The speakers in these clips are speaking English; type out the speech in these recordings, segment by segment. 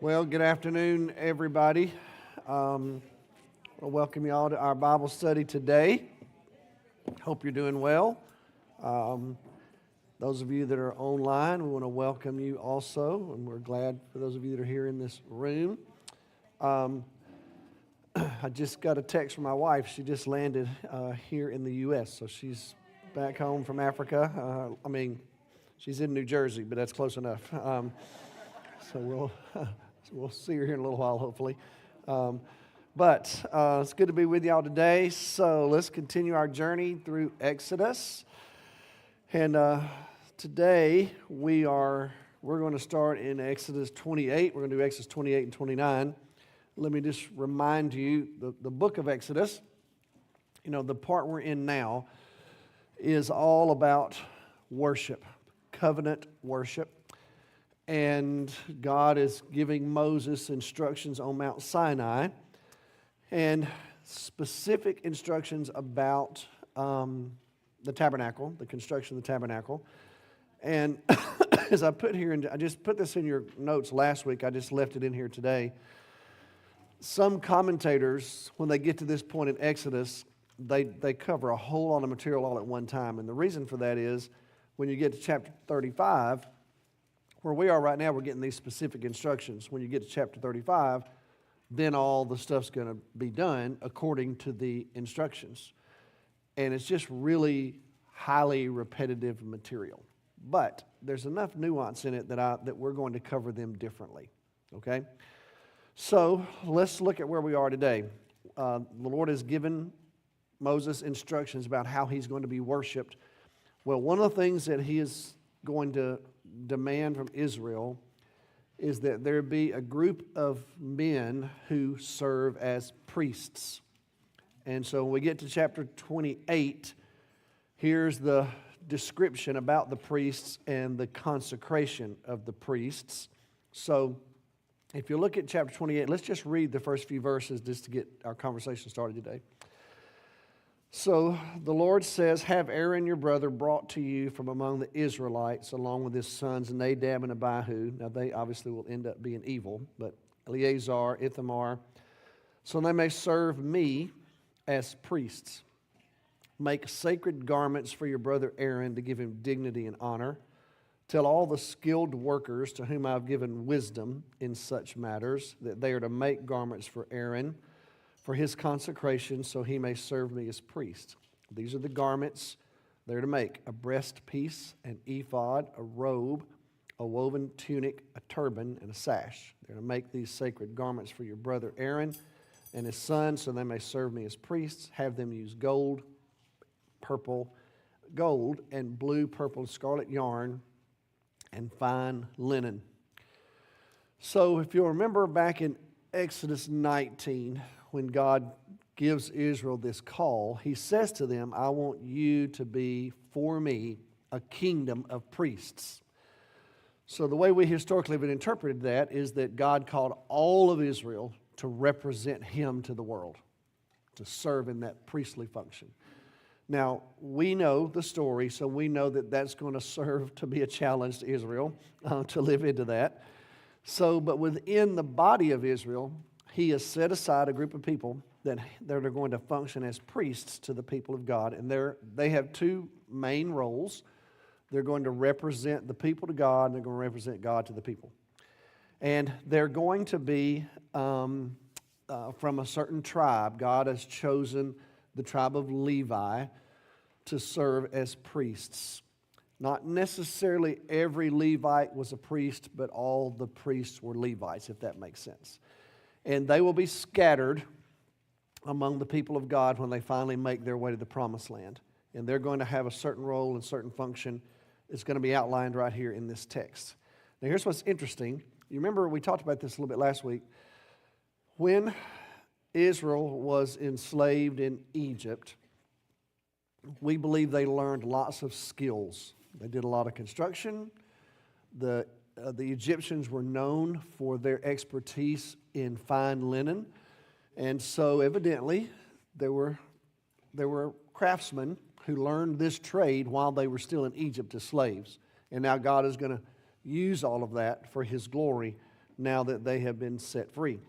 Well, good afternoon, everybody. I'll welcome you all to our Bible study today. Hope you're doing well. Those of you that are online, we want to welcome you also, and we're glad for those of you that are here in this room. I just got a text from my wife. She just landed here in the U.S., so she's back home from Africa. She's in New Jersey, but that's close enough. So we'll see her here in a little while, hopefully. But it's good to be with y'all today. So let's continue our journey through Exodus. And today we're going to start in Exodus 28. We're going to do Exodus 28 and 29. Let me just remind you, the book of Exodus, the part we're in now is all about worship, covenant worship. And God is giving Moses instructions on Mount Sinai and specific instructions about the tabernacle, the construction of the tabernacle. And as I put here, and I just put this in your notes last week, I just left it in here today. Some commentators, when they get to this point in Exodus, they cover a whole lot of material all at one time. And the reason for that is when you get to chapter 35, where we are right now, we're getting these specific instructions. When you get to chapter 35, then all the stuff's going to be done according to the instructions. And it's just really highly repetitive material. But there's enough nuance in it that we're going to cover them differently. Okay? So let's look at where we are today. The Lord has given Moses instructions about how he's going to be worshiped. Well, one of the things that he is going to demand from Israel is that there be a group of men who serve as priests. And so when we get to chapter 28, here's the description about the priests and the consecration of the priests. So if you look at chapter 28, let's just read the first few verses just to get our conversation started today. So the Lord says, "Have Aaron your brother brought to you from among the Israelites, along with his sons Nadab and Abihu." Now they obviously will end up being evil, but Eleazar, Ithamar, so they may serve me as priests. Make sacred garments for your brother Aaron to give him dignity and honor. Tell all the skilled workers to whom I have given wisdom in such matters that they are to make garments for Aaron for his consecration, so he may serve me as priest. These are the garments they're to make: a breastpiece, an ephod, a robe, a woven tunic, a turban, and a sash. They're to make these sacred garments for your brother Aaron and his sons, so they may serve me as priests. Have them use gold and blue, purple, and scarlet yarn, and fine linen. So if you'll remember back in Exodus 19, when God gives Israel this call, he says to them, "I want you to be, for me, a kingdom of priests." So the way we historically have interpreted that is that God called all of Israel to represent him to the world, to serve in that priestly function. Now, we know the story, so we know that that's going to serve to be a challenge to Israel to live into that. So, but within the body of Israel, he has set aside a group of people that are going to function as priests to the people of God. And they have two main roles. They're going to represent the people to God, and they're going to represent God to the people. And they're going to be from a certain tribe. God has chosen the tribe of Levi to serve as priests. Not necessarily every Levite was a priest, but all the priests were Levites, if that makes sense. And they will be scattered among the people of God when they finally make their way to the promised land. And they're going to have a certain role and certain function. It's going to be outlined right here in this text. Now here's what's interesting. You remember we talked about this a little bit last week. When Israel was enslaved in Egypt, we believe they learned lots of skills. They did a lot of construction. The Egyptians were known for their expertise in fine linen, and so evidently there were craftsmen who learned this trade while they were still in Egypt as slaves. And now God is going to use all of that for his glory now that they have been set free.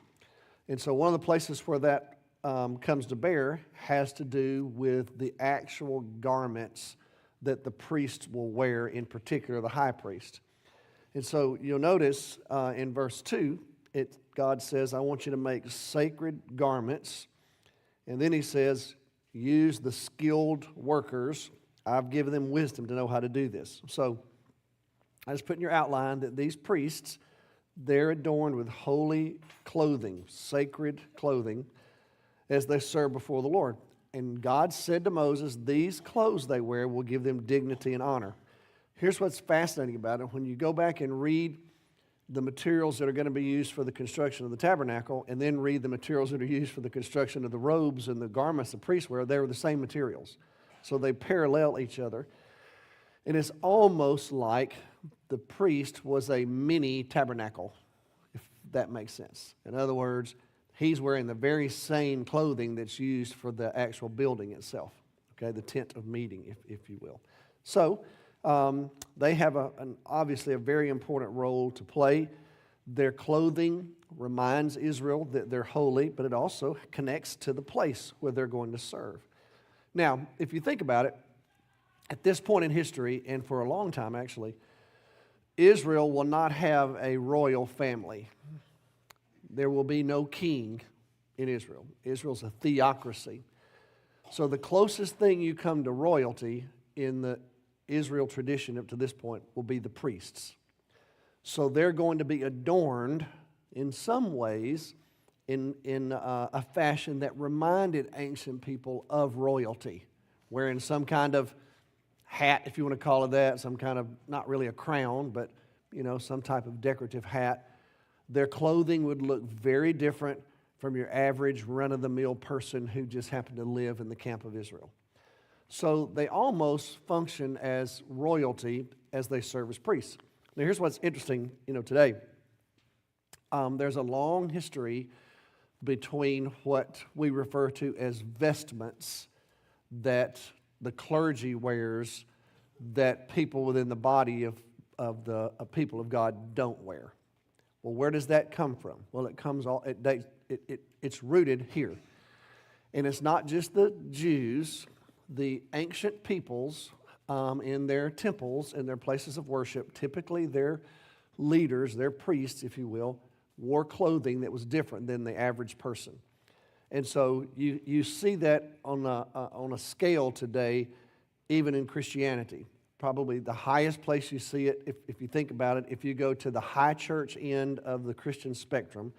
And so one of the places where that comes to bear has to do with the actual garments that the priests will wear, in particular the high priest. And so you'll notice in verse 2, God says, I want you to make sacred garments. And then he says, use the skilled workers. I've given them wisdom to know how to do this. So I just put in your outline that these priests, they're adorned with holy clothing, sacred clothing, as they serve before the Lord. And God said to Moses, these clothes they wear will give them dignity and honor. Here's what's fascinating about it. When you go back and read the materials that are going to be used for the construction of the tabernacle, and then read the materials that are used for the construction of the robes and the garments the priests wear, they were the same materials. So they parallel each other. And it's almost like the priest was a mini tabernacle, if that makes sense. In other words, he's wearing the very same clothing that's used for the actual building itself, okay, the tent of meeting, if you will. So they have obviously a very important role to play. Their clothing reminds Israel that they're holy, but it also connects to the place where they're going to serve. Now, if you think about it, at this point in history, and for a long time actually, Israel will not have a royal family. There will be no king in Israel. Israel's a theocracy. So the closest thing you come to royalty in the Israel tradition up to this point will be the priests. So they're going to be adorned in some ways in a fashion that reminded ancient people of royalty, wearing some kind of hat, if you want to call it that, some kind of, not really a crown, but some type of decorative hat. Their clothing would look very different from your average run-of-the-mill person who just happened to live in the camp of Israel. So they almost function as royalty as they serve as priests. Now here's what's interesting, today. There's a long history between what we refer to as vestments that the clergy wears that people within the body of the people of God don't wear. Well, where does that come from? Well, it's rooted here. And it's not just the Jews. The ancient peoples in their temples and their places of worship, typically their leaders, their priests, if you will, wore clothing that was different than the average person. And so you see that on a scale today, even in Christianity. Probably the highest place you see it, if you think about it, if you go to the high church end of the Christian spectrum,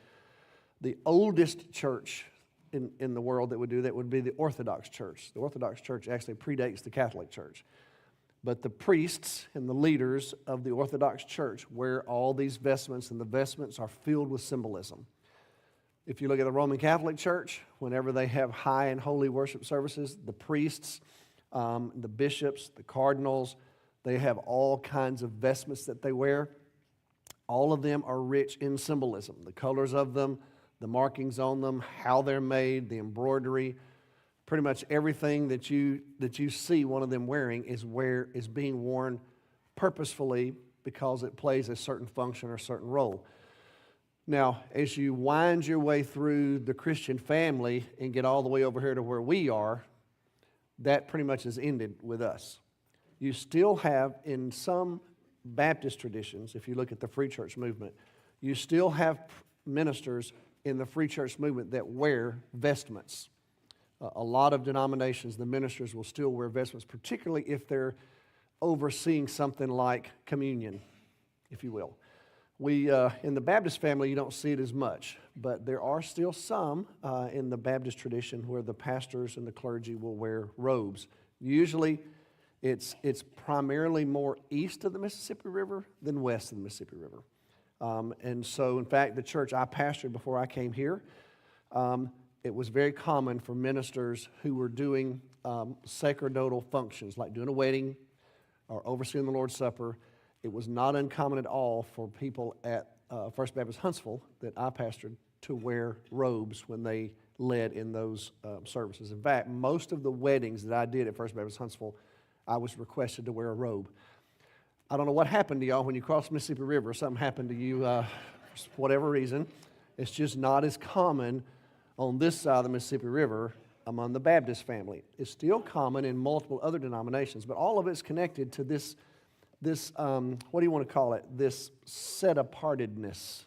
the oldest church in the world that would do that would be the Orthodox Church. The Orthodox Church actually predates the Catholic Church. But the priests and the leaders of the Orthodox Church wear all these vestments, and the vestments are filled with symbolism. If you look at the Roman Catholic Church, whenever they have high and holy worship services, the priests, the bishops, the cardinals, they have all kinds of vestments that they wear. All of them are rich in symbolism. The colors of them, the markings on them, how they're made, the embroidery, pretty much everything that you see one of them wearing is being worn purposefully because it plays a certain function or certain role. Now, as you wind your way through the Christian family and get all the way over here to where we are, that pretty much has ended with us. You still have, in some Baptist traditions, if you look at the Free Church movement, you still have ministers in the Free Church movement that wear vestments. A lot of denominations, the ministers will still wear vestments, particularly if they're overseeing something like communion, if you will. We, in the Baptist family, you don't see it as much, but there are still some in the Baptist tradition where the pastors and the clergy will wear robes. Usually, it's primarily more east of the Mississippi River than west of the Mississippi River. And so, in fact, the church I pastored before I came here, it was very common for ministers who were doing sacerdotal functions, like doing a wedding or overseeing the Lord's Supper. It was not uncommon at all for people at First Baptist Huntsville that I pastored to wear robes when they led in those services. In fact, most of the weddings that I did at First Baptist Huntsville, I was requested to wear a robe. I don't know what happened to y'all when you crossed the Mississippi River. Something happened to you for whatever reason. It's just not as common on this side of the Mississippi River among the Baptist family. It's still common in multiple other denominations, but all of it's connected to this what do you want to call it? This set-apartedness,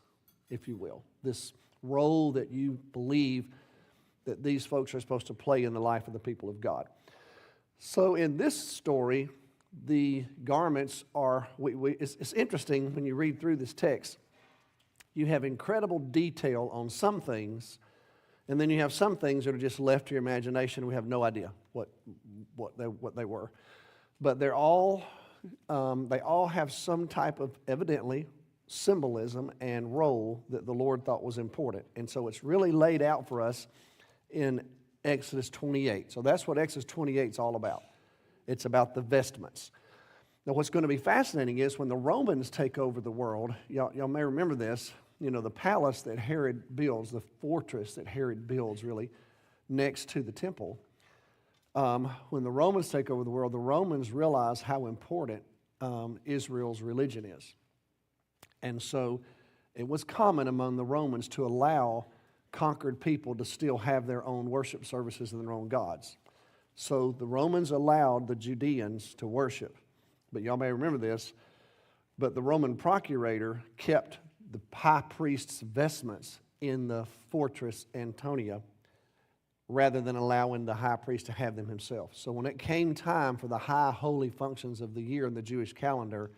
if you will. This role that you believe that these folks are supposed to play in the life of the people of God. So in this story, the garments are, it's interesting when you read through this text. You have incredible detail on some things, and then you have some things that are just left to your imagination. We have no idea what they were. But they all have some type of, evidently, symbolism and role that the Lord thought was important. And so it's really laid out for us in Exodus 28. So that's what Exodus 28 is all about. It's about the vestments. Now what's going to be fascinating is when the Romans take over the world, y'all may remember this, the palace that Herod builds, the fortress that Herod builds really next to the temple. When the Romans take over the world, the Romans realize how important Israel's religion is. And so it was common among the Romans to allow conquered people to still have their own worship services and their own gods. So the Romans allowed the Judeans to worship. But y'all may remember this, but the Roman procurator kept the high priest's vestments in the fortress Antonia rather than allowing the high priest to have them himself. So when it came time for the high holy functions of the year in the Jewish calendar,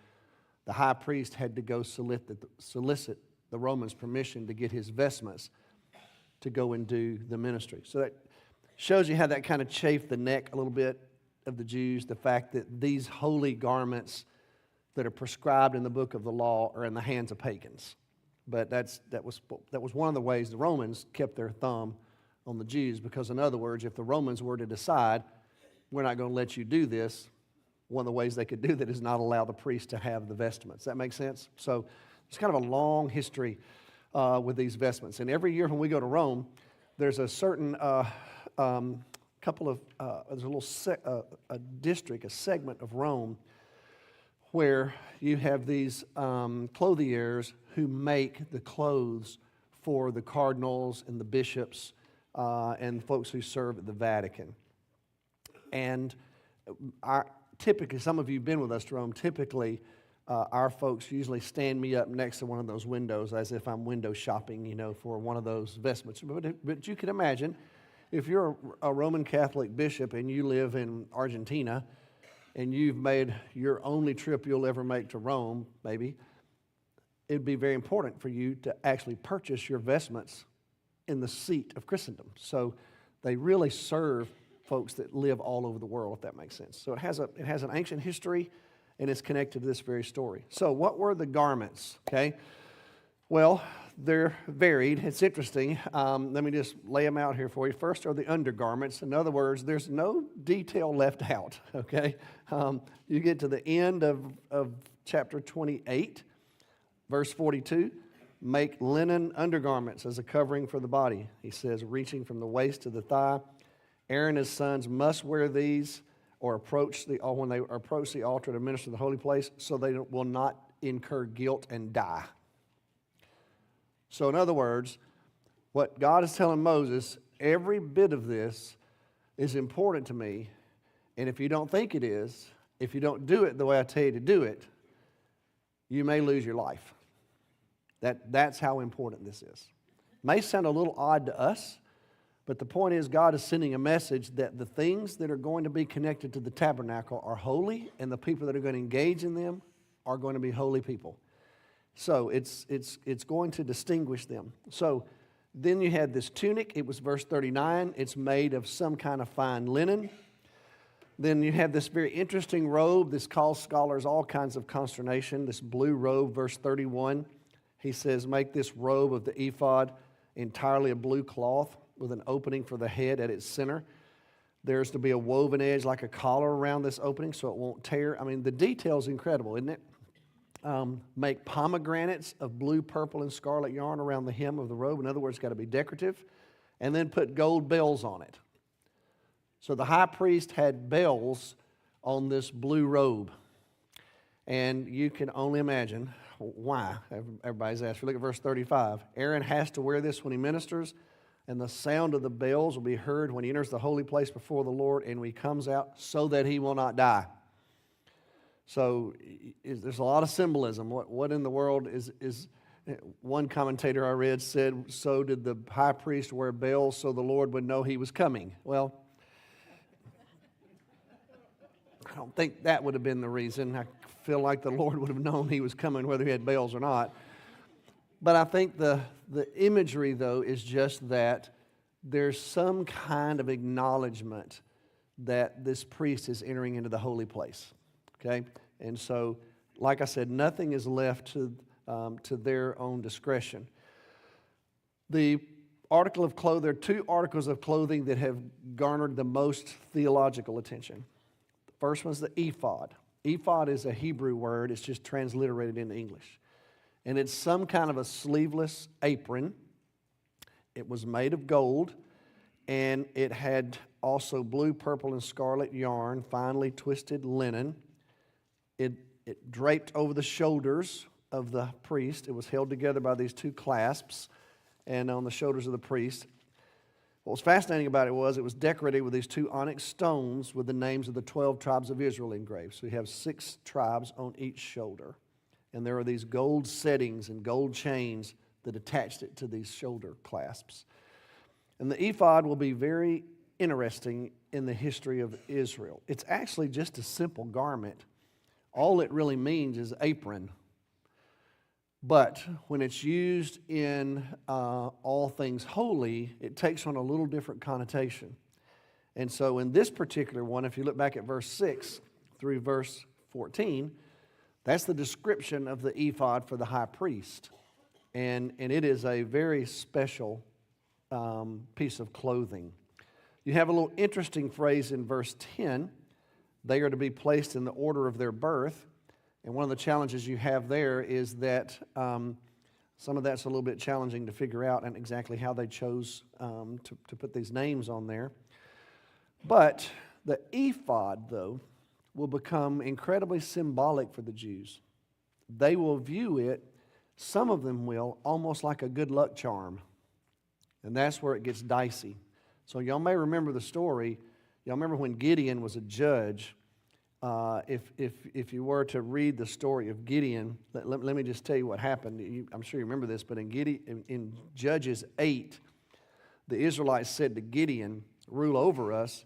the high priest had to go solicit the Romans' permission to get his vestments to go and do the ministry. So that shows you how that kind of chafed the neck a little bit of the Jews, the fact that these holy garments that are prescribed in the book of the law are in the hands of pagans. But that was one of the ways the Romans kept their thumb on the Jews, because in other words, if the Romans were to decide, we're not going to let you do this, one of the ways they could do that is not allow the priest to have the vestments. Does that make sense? So it's kind of a long history with these vestments. And every year when we go to Rome, there's a certain there's a little a district, a segment of Rome where you have these clothiers who make the clothes for the cardinals and the bishops and folks who serve at the Vatican. And typically, some of you have been with us to Rome, typically our folks usually stand me up next to one of those windows as if I'm window shopping, for one of those vestments. But you can imagine, if you're a Roman Catholic bishop and you live in Argentina and you've made your only trip you'll ever make to Rome, maybe, it'd be very important for you to actually purchase your vestments in the seat of Christendom. So they really serve folks that live all over the world, if that makes sense. So it has an ancient history, and it's connected to this very story. So what were the garments? Okay, well, they're varied. It's interesting. Let me just lay them out here for you. First are the undergarments. In other words, there's no detail left out. Okay, you get to the end of chapter 28, verse 42. Make linen undergarments as a covering for the body. He says, reaching from the waist to the thigh. Aaron and his sons must wear these or when they approach the altar to minister the holy place, so they will not incur guilt and die. So in other words, what God is telling Moses, every bit of this is important to me, and if you don't think it is, if you don't do it the way I tell you to do it, you may lose your life. That's how important this is. May sound a little odd to us, but the point is God is sending a message that the things that are going to be connected to the tabernacle are holy, and the people that are going to engage in them are going to be holy people. So it's going to distinguish them. So then you had this tunic. It was verse 39. It's made of some kind of fine linen. Then you have this very interesting robe. This caused scholars all kinds of consternation. This blue robe, verse 31. He says, make this robe of the ephod entirely of blue cloth with an opening for the head at its center. There's to be a woven edge like a collar around this opening so it won't tear. I mean, the detail's incredible, isn't it? Make pomegranates of blue, purple, and scarlet yarn around the hem of the robe. In other words, it's got to be decorative. And then put gold bells on it. So the high priest had bells on this blue robe. And you can only imagine why. Everybody's asked. If you look at verse 35, Aaron has to wear this when he ministers, and the sound of the bells will be heard when he enters the holy place before the Lord and when he comes out, so that he will not die. So there's a lot of symbolism. What in the world is one commentator I read said, so did the high priest wear bells so the Lord would know he was coming. Well, I don't think that would have been the reason. I feel like the Lord would have known he was coming whether he had bells or not. But I think the imagery, though, is just that there's some kind of acknowledgement that this priest is entering into the holy place. Okay? And so, like I said, nothing is left to their own discretion. The article of clothing, there are two articles of clothing that have garnered the most theological attention. The first one's the ephod. Ephod is a Hebrew word. It's just transliterated into English. And it's some kind of a sleeveless apron. It was made of gold, and it had also blue, purple, and scarlet yarn, finely twisted linen. It draped over the shoulders of the priest. It was held together by these two clasps and on the shoulders of the priest. What was fascinating about it was decorated with these two onyx stones with the names of the 12 tribes of Israel engraved. So you have 6 tribes on each shoulder. And there are these gold settings and gold chains that attached it to these shoulder clasps. And the ephod will be very interesting in the history of Israel. It's actually just a simple garment. All it really means is apron. But when it's used in all things holy, it takes on a little different connotation. And so in this particular one, if you look back at verse 6 through verse 14, that's the description of the ephod for the high priest. And it is a very special piece of clothing. You have a little interesting phrase in verse 10. They are to be placed in the order of their birth. And one of the challenges you have there is that some of that's a little bit challenging to figure out and exactly how they chose to put these names on there. But the ephod, though, will become incredibly symbolic for the Jews. They will view it, some of them will, almost like a good luck charm. And that's where it gets dicey. So y'all may remember the story. Y'all remember when Gideon was a judge. If you were to read the story of Gideon, let me just tell you what happened. I'm sure you remember this, but in Judges 8, the Israelites said to Gideon, "Rule over us,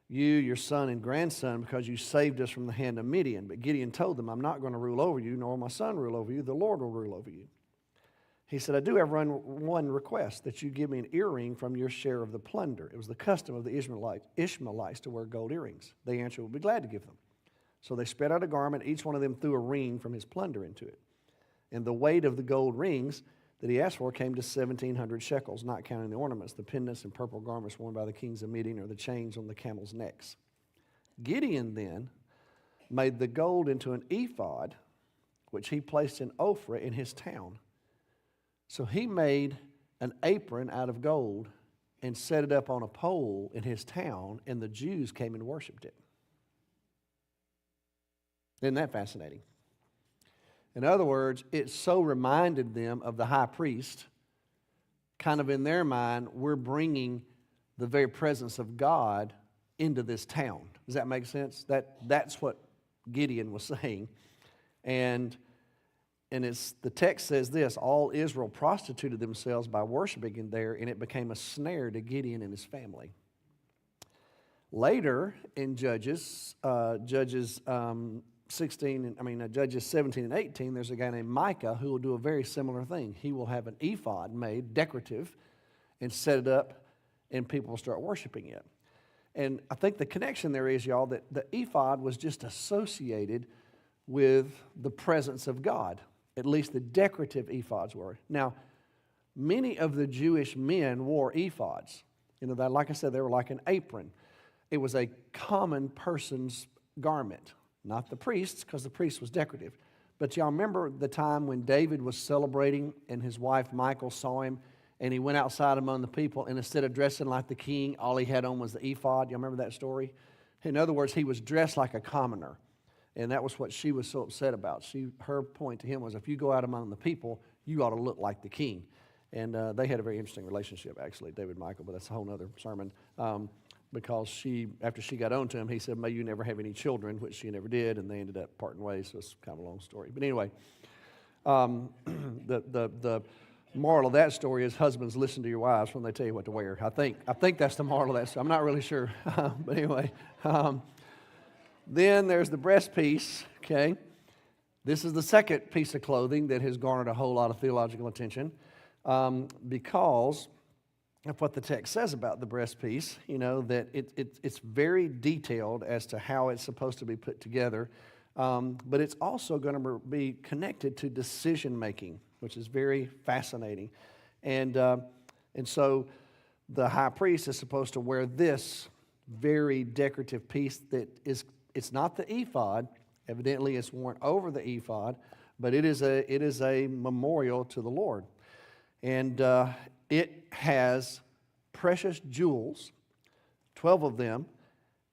you, your son, and grandson, because you saved us from the hand of Midian." But Gideon told them, "I'm not going to rule over you, nor will my son rule over you. The Lord will rule over you." He said, "I do have one request, that you give me an earring from your share of the plunder." It was the custom of the Ishmaelites to wear gold earrings. They answered, "We'll be glad to give them." So they spread out a garment. Each one of them threw a ring from his plunder into it. And the weight of the gold rings that he asked for came to 1,700 shekels, not counting the ornaments, the pendants and purple garments worn by the kings of Midian, or the chains on the camels' necks. Gideon then made the gold into an ephod, which he placed in Ophrah in his town. So he made an apron out of gold and set it up on a pole in his town, and the Jews came and worshiped it. Isn't that fascinating? In other words, it so reminded them of the high priest. Kind of in their mind, we're bringing the very presence of God into this town. Does that make sense? That's what Gideon was saying. And the text says this: all Israel prostituted themselves by worshiping in there, and it became a snare to Gideon and his family. Later in Judges 17 and 18, there's a guy named Micah who will do a very similar thing. He will have an ephod made, decorative, and set it up, and people will start worshiping it. And I think the connection there is, y'all, that the ephod was just associated with the presence of God. At least the decorative ephods were. Now, many of the Jewish men wore ephods. That, like I said, they were like an apron. It was a common person's garment. Not the priest's, because the priest was decorative. But y'all remember the time when David was celebrating and his wife Michal saw him, and he went outside among the people, and instead of dressing like the king, all he had on was the ephod. Y'all remember that story? In other words, he was dressed like a commoner. And that was what she was so upset about. Her point to him was, if you go out among the people, you ought to look like the king. And they had a very interesting relationship, actually, David and Michael, but that's a whole other sermon. Because after she got on to him, he said, may you never have any children, which she never did, and they ended up parting ways, so it's kind of a long story. But anyway, the moral of that story is husbands, listen to your wives when they tell you what to wear. I think that's the moral of that story. I'm not really sure. But anyway, then there's the breast piece, okay? This is the second piece of clothing that has garnered a whole lot of theological attention because of what the text says about the breast piece, that it's very detailed as to how it's supposed to be put together, but it's also going to be connected to decision making, which is very fascinating. And so the high priest is supposed to wear this very decorative piece it's not the ephod. Evidently, it's worn over the ephod, but it is a memorial to the Lord. And it has precious jewels, 12 of them,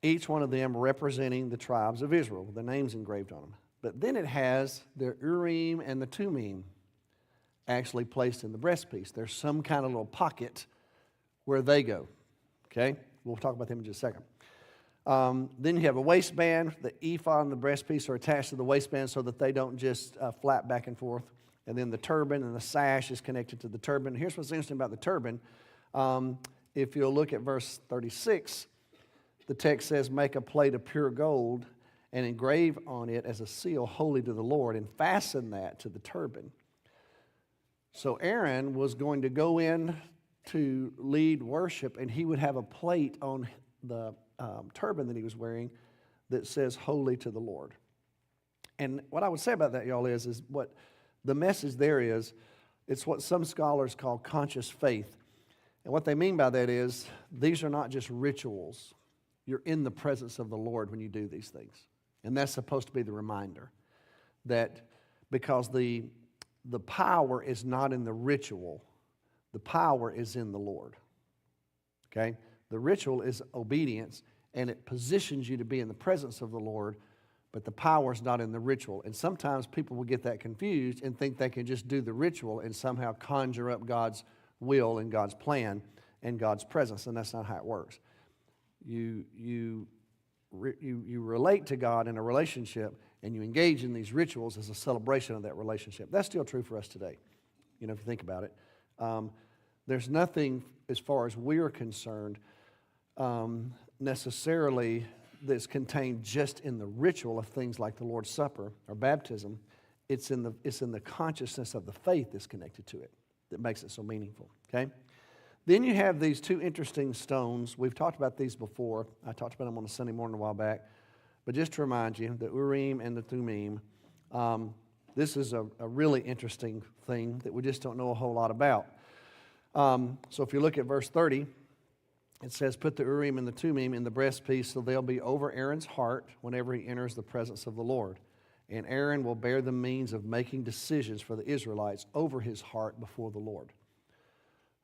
each one of them representing the tribes of Israel, with the names engraved on them. But then it has the Urim and the Thummim actually placed in the breastpiece. There's some kind of little pocket where they go, okay? We'll talk about them in just a second. Then you have a waistband. The ephod and the breastpiece are attached to the waistband so that they don't just flap back and forth. And then the turban and the sash is connected to the turban. Here's what's interesting about the turban. If you'll look at verse 36, the text says, make a plate of pure gold and engrave on it as a seal holy to the Lord and fasten that to the turban. So Aaron was going to go in to lead worship, and he would have a plate on the turban that he was wearing that says holy to the Lord. And what I would say about that, y'all, is what the message there is, it's what some scholars call conscious faith. And what they mean by that is these are not just rituals. You're in the presence of the Lord when you do these things. And that's supposed to be the reminder that because the power is not in the ritual, the power is in the Lord. Okay? The ritual is obedience, and it positions you to be in the presence of the Lord, but the power is not in the ritual. And sometimes people will get that confused and think they can just do the ritual and somehow conjure up God's will and God's plan and God's presence, and that's not how it works. You relate to God in a relationship, and you engage in these rituals as a celebration of that relationship. That's still true for us today, if you think about it. There's nothing, as far as we're concerned, necessarily that's contained just in the ritual of things like the Lord's Supper or baptism. It's in the consciousness of the faith that's connected to it that makes it so meaningful, okay? Then you have these two interesting stones. We've talked about these before. I talked about them on a Sunday morning a while back. But just to remind you, the Urim and the Thummim, this is a really interesting thing that we just don't know a whole lot about. So if you look at verse 30, it says, put the Urim and the Thummim in the breastpiece so they'll be over Aaron's heart whenever he enters the presence of the Lord. And Aaron will bear the means of making decisions for the Israelites over his heart before the Lord.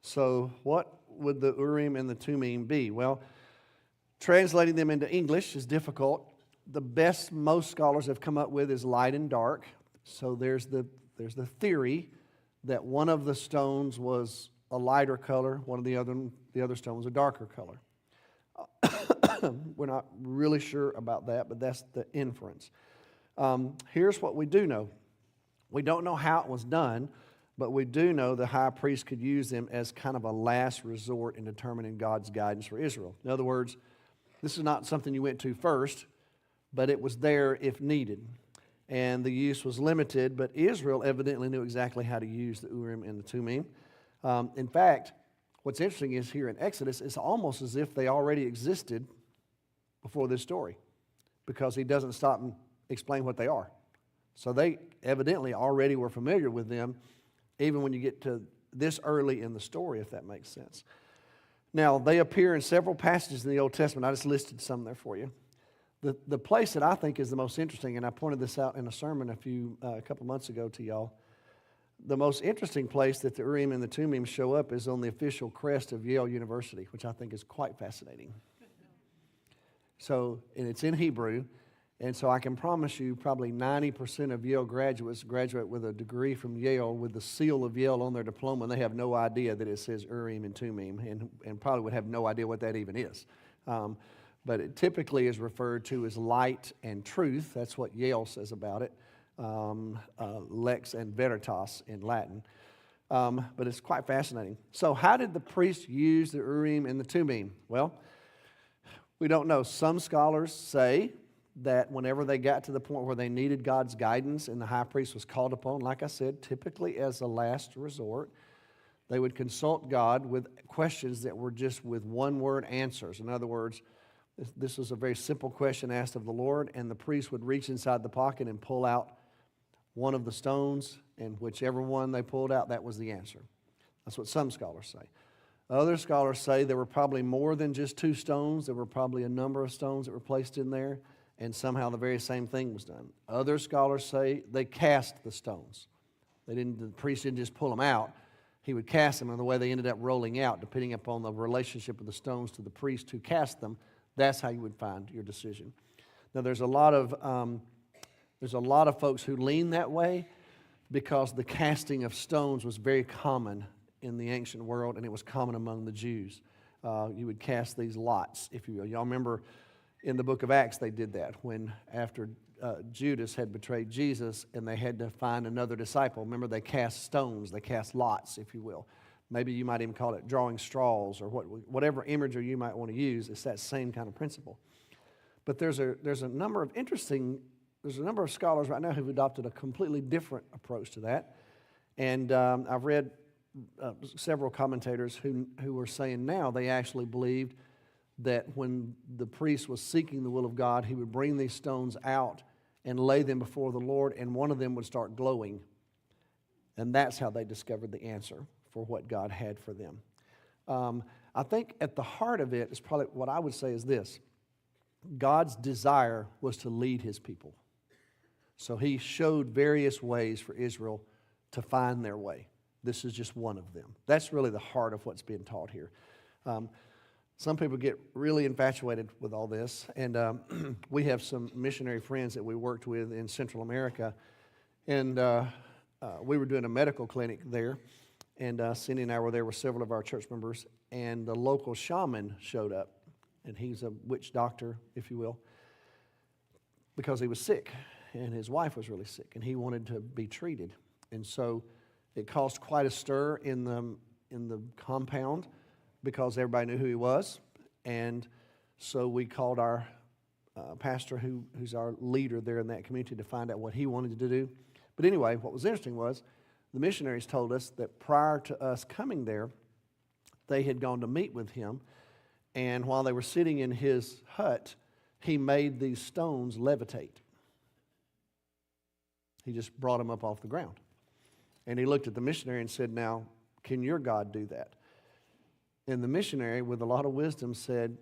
So what would the Urim and the Thummim be? Well, translating them into English is difficult. The best most scholars have come up with is light and dark. So there's the theory that one of the stones was a lighter color, one of the other stone was a darker color. We're not really sure about that, but that's the inference. Here's what we do know. We don't know how it was done, but we do know the high priest could use them as kind of a last resort in determining God's guidance for Israel. In other words, this is not something you went to first, but it was there if needed. And the use was limited, but Israel evidently knew exactly how to use the Urim and the Thummim. In fact, what's interesting is here in Exodus, it's almost as if they already existed before this story, because he doesn't stop and explain what they are. So they evidently already were familiar with them, even when you get to this early in the story, if that makes sense. Now, they appear in several passages in the Old Testament. I just listed some there for you. The place that I think is the most interesting, and I pointed this out in a sermon a couple months ago to y'all, the most interesting place that the Urim and the Thummim show up is on the official crest of Yale University, which I think is quite fascinating. So, and it's in Hebrew, And so I can promise you probably 90% of Yale graduates graduate with a degree from Yale with the seal of Yale on their diploma, and they have no idea that it says Urim and Thummim, and probably would have no idea what that even is. But it typically is referred to as light and truth. That's what Yale says about it. Lex and veritas in Latin. But it's quite fascinating. So how did the priest use the Urim and the Thummim? Well, we don't know. Some scholars say that whenever they got to the point where they needed God's guidance and the high priest was called upon, like I said, typically as a last resort, they would consult God with questions that were just with one-word answers. In other words, this was a very simple question asked of the Lord, and the priest would reach inside the pocket and pull out one of the stones, and whichever one they pulled out, that was the answer. That's what some scholars say. Other scholars say there were probably more than just 2 stones. There were probably a number of stones that were placed in there, and somehow the very same thing was done. Other scholars say they cast the stones. The priest didn't just pull them out. He would cast them, and the way they ended up rolling out, depending upon the relationship of the stones to the priest who cast them, that's how you would find your decision. Now, there's a lot of folks who lean that way because the casting of stones was very common in the ancient world, and it was common among the Jews. You would cast these lots, if you will. Y'all remember in the book of Acts they did that when after Judas had betrayed Jesus and they had to find another disciple. Remember, they cast stones, they cast lots, if you will. Maybe you might even call it drawing straws or whatever imagery you might want to use. It's that same kind of principle. But there's a number of scholars right now who've adopted a completely different approach to that. And I've read several commentators who are saying now they actually believed that when the priest was seeking the will of God, he would bring these stones out and lay them before the Lord, and one of them would start glowing. And that's how they discovered the answer for what God had for them. I think at the heart of it is probably what I would say is this. God's desire was to lead his people. So he showed various ways for Israel to find their way. This is just one of them. That's really the heart of what's being taught here. Some people get really infatuated with all this, and we have some missionary friends that we worked with in Central America, and we were doing a medical clinic there, and Cindy and I were there with several of our church members, and the local shaman showed up, and he's a witch doctor, if you will, because he was sick, and his wife was really sick, and he wanted to be treated, and so it caused quite a stir in the compound, because everybody knew who he was, and so we called our pastor, who's our leader there in that community, to find out what he wanted to do. But anyway, what was interesting was the missionaries told us that prior to us coming there, they had gone to meet with him, and while they were sitting in his hut, he made these stones levitate. He just brought them up off the ground. And he looked at the missionary and said, "Now, can your God do that?" And the missionary, with a lot of wisdom, said,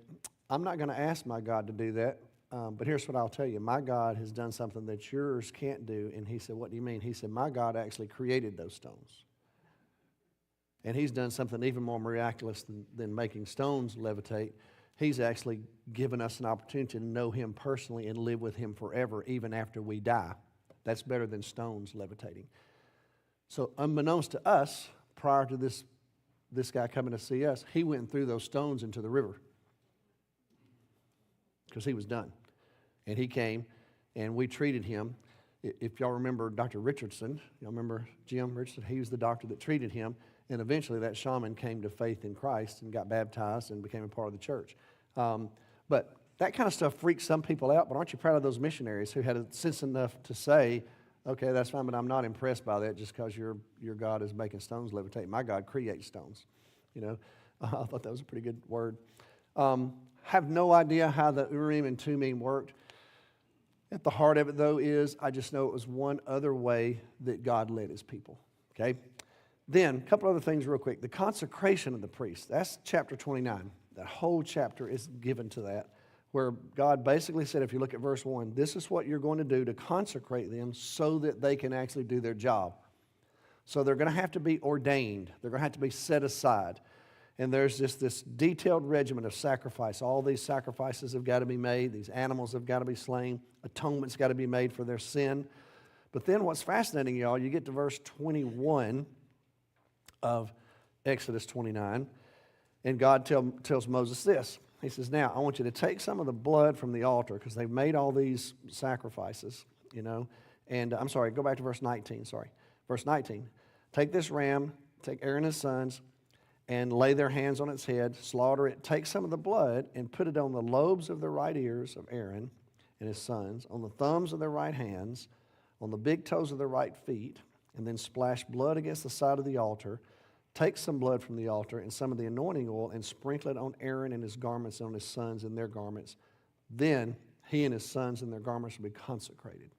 "I'm not going to ask my God to do that, but here's what I'll tell you. My God has done something that yours can't do." And he said, "What do you mean?" He said, "My God actually created those stones. And he's done something even more miraculous than making stones levitate. He's actually given us an opportunity to know him personally and live with him forever, even after we die. That's better than stones levitating." So unbeknownst to us, prior to this guy coming to see us, he went and threw those stones into the river because he was done. And he came, and we treated him. If y'all remember Dr. Richardson, y'all remember Jim Richardson? He was the doctor that treated him, and eventually that shaman came to faith in Christ and got baptized and became a part of the church. But that kind of stuff freaks some people out, but aren't you proud of those missionaries who had a sense enough to say, "Okay, that's fine, but I'm not impressed by that just because your God is making stones levitate. My God creates stones." You know, I thought that was a pretty good word. Have no idea how the Urim and Thummim worked. At the heart of it, though, is I just know it was one other way that God led his people. Okay? Then, a couple other things real quick. The consecration of the priest. That's chapter 29. That whole chapter is given to that, where God basically said, if you look at verse 1, this is what you're going to do to consecrate them so that they can actually do their job. So they're going to have to be ordained. They're going to have to be set aside. And there's just this detailed regimen of sacrifice. All these sacrifices have got to be made. These animals have got to be slain. Atonement's got to be made for their sin. But then what's fascinating, y'all, you get to verse 21 of Exodus 29, and God tells Moses this. He says, now, I want you to take some of the blood from the altar, because they've made all these sacrifices, you know. And I'm sorry, go back to verse 19, sorry. Verse 19, take this ram, take Aaron and his sons, and lay their hands on its head, slaughter it, take some of the blood and put it on the lobes of the right ears of Aaron and his sons, on the thumbs of their right hands, on the big toes of their right feet, and then splash blood against the side of the altar. Take some blood from the altar and some of the anointing oil and sprinkle it on Aaron and his garments and on his sons and their garments. Then he and his sons and their garments will be consecrated.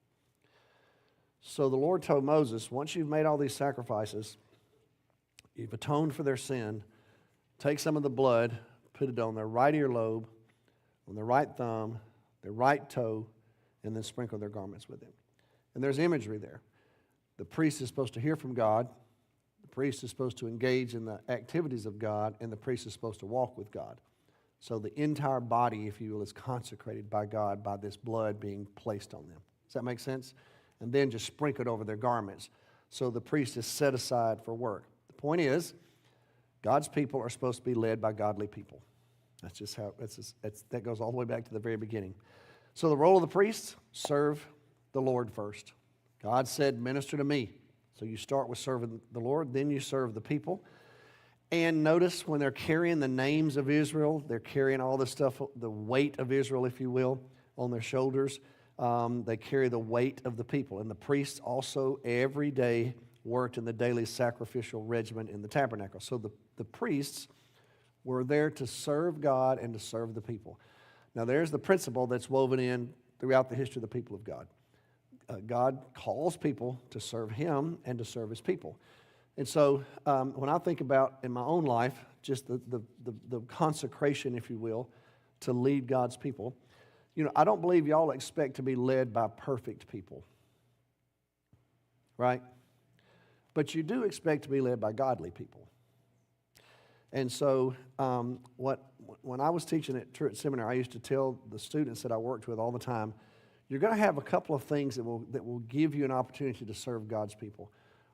So the Lord told Moses, once you've made all these sacrifices, you've atoned for their sin, take some of the blood, put it on their right earlobe, on their right thumb, their right toe, and then sprinkle their garments with it. And there's imagery there. The priest is supposed to hear from God. The priest is supposed to engage in the activities of God, and the priest is supposed to walk with God. So the entire body, if you will, is consecrated by God by this blood being placed on them. Does that make sense? And then just sprinkle it over their garments. So the priest is set aside for work. The point is, God's people are supposed to be led by godly people. That's just how, that goes all the way back to the very beginning. So the role of the priest, serve the Lord first. God said, minister to me. So you start with serving the Lord, then you serve the people. And notice when they're carrying the names of Israel, they're carrying all this stuff, the weight of Israel, if you will, on their shoulders. They carry the weight of the people. And the priests also every day worked in the daily sacrificial regimen in the tabernacle. So the priests were there to serve God and to serve the people. Now there's the principle that's woven in throughout the history of the people of God. God calls people to serve Him and to serve His people. And so when I think about in my own life, just the consecration, if you will, to lead God's people, you know, I don't believe y'all expect to be led by perfect people, right? But you do expect to be led by godly people. And so when I was teaching at Truett Seminary, I used to tell the students that I worked with all the time, you're going to have a couple of things that will give you an opportunity to serve God's people.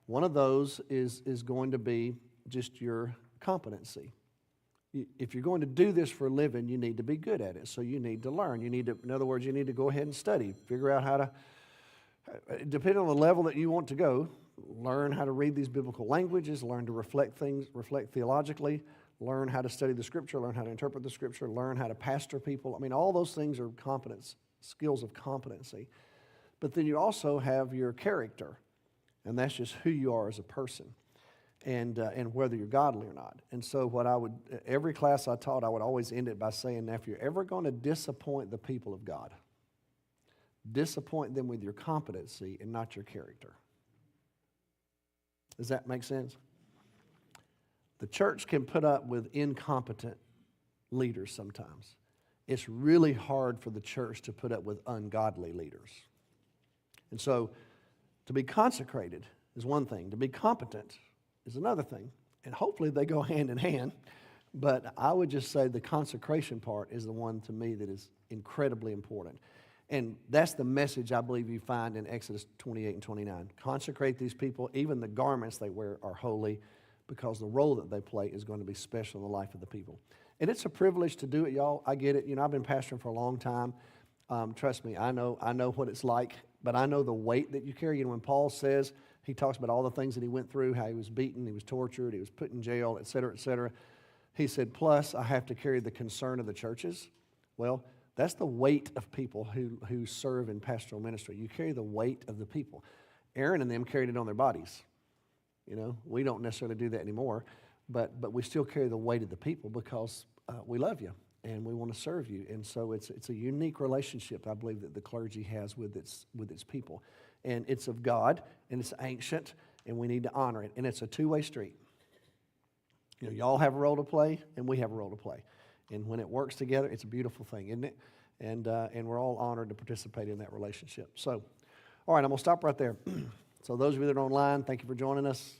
One of those is going to be just your competency. If you're going to do this for a living, you need to be good at it. So you need to learn. You need to, in other words, you need to go ahead and study. Figure out how to, depending on the level that you want to go, learn how to read these biblical languages, learn to reflect theologically, learn how to study the Scripture, learn how to interpret the Scripture, learn how to pastor people. I mean, all those things are skills of competency. But then you also have your character, and that's just who you are as a person. And whether you're godly or not. And so every class I taught, I would always end it by saying, now, if you're ever going to disappoint the people of God, disappoint them with your competency and not your character. Does that make sense? The church can put up with incompetent leaders sometimes. It's really hard for the church to put up with ungodly leaders. And so to be consecrated is one thing. To be competent is another thing, and hopefully they go hand in hand, but I would just say the consecration part is the one to me that is incredibly important, and that's the message I believe you find in Exodus 28 and 29. Consecrate these people, even the garments they wear are holy, because the role that they play is going to be special in the life of the people, and it's a privilege to do it, y'all. I get it. You know, I've been pastoring for a long time. Trust me, I know what it's like, but I know the weight that you carry. You know, when Paul says, he talks about all the things that he went through, how he was beaten, he was tortured, he was put in jail, et cetera, et cetera. He said, plus I have to carry the concern of the churches. Well, that's the weight of people who serve in pastoral ministry. You carry the weight of the people. Aaron and them carried it on their bodies. You know, we don't necessarily do that anymore, but we still carry the weight of the people because we love you and we want to serve you. And so it's a unique relationship, I believe, that the clergy has with its people. And it's of God, and it's ancient, and we need to honor it. And it's a two-way street. You know, y'all have a role to play, and we have a role to play. And when it works together, it's a beautiful thing, isn't it? And we're all honored to participate in that relationship. So, all right, I'm going to stop right there. So those of you that are online, thank you for joining us.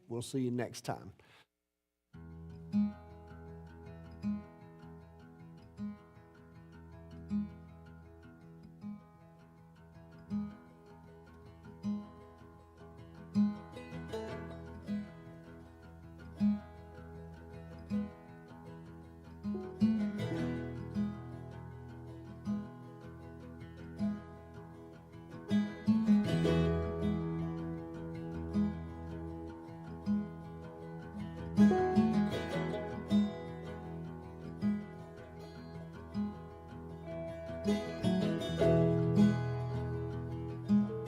We'll see you next time.